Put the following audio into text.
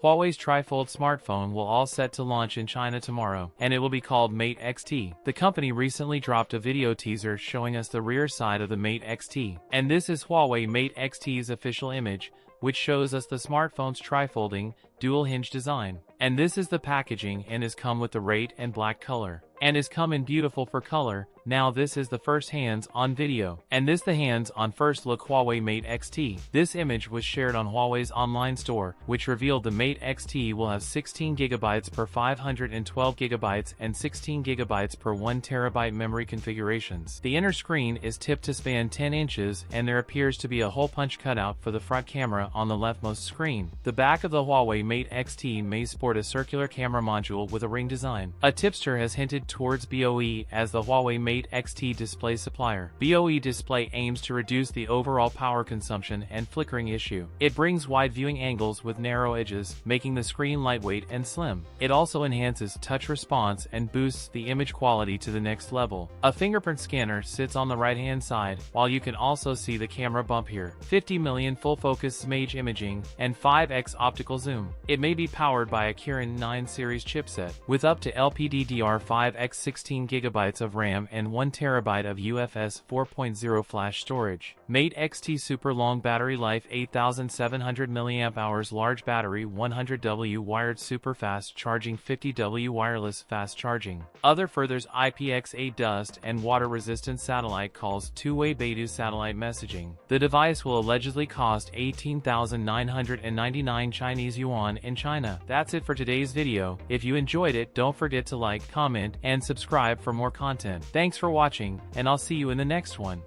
Huawei's tri-fold smartphone will all set to launch in China tomorrow, and it will be called Mate XT. The company recently dropped a video teaser showing us the rear side of the Mate XT. And this is Huawei Mate XT's official image, which shows us the smartphone's tri-folding, dual-hinge design. And this is the packaging and is come with the red and black color. And is come in beautiful for color. Now this is the first hands-on video. And this the hands-on first look Huawei Mate XT. This image was shared on Huawei's online store, which revealed the Mate XT will have 16GB per 512GB and 16GB per 1TB memory configurations. The inner screen is tipped to span 10 inches and there appears to be a hole punch cutout for the front camera on the leftmost screen. The back of the Huawei Mate XT may sport a circular camera module with a ring design. A tipster has hinted towards BOE as the Huawei Mate XT display supplier. BOE display aims to reduce the overall power consumption and flickering issue. It brings wide viewing angles with narrow edges, making the screen lightweight and slim. It also enhances touch response and boosts the image quality to the next level. A fingerprint scanner sits on the right hand side, while you can also see the camera bump here. 50 million full focus image imaging and 5x optical zoom. It may be powered by a Kirin 9 series chipset with up to LPDDR5X 16GB of RAM and 1TB of UFS 4.0 flash storage. Mate XT super long battery life, 8700 mAh large battery, 100W wired super fast charging, 50W wireless fast charging. Other furthers IPX8 dust and water resistant satellite calls, two-way Beidou satellite messaging. The device will allegedly cost 18,999 Chinese yuan in China. That's it for today's video. If you enjoyed it, don't forget to like, comment, and subscribe for more content. Thanks for watching, and I'll see you in the next one.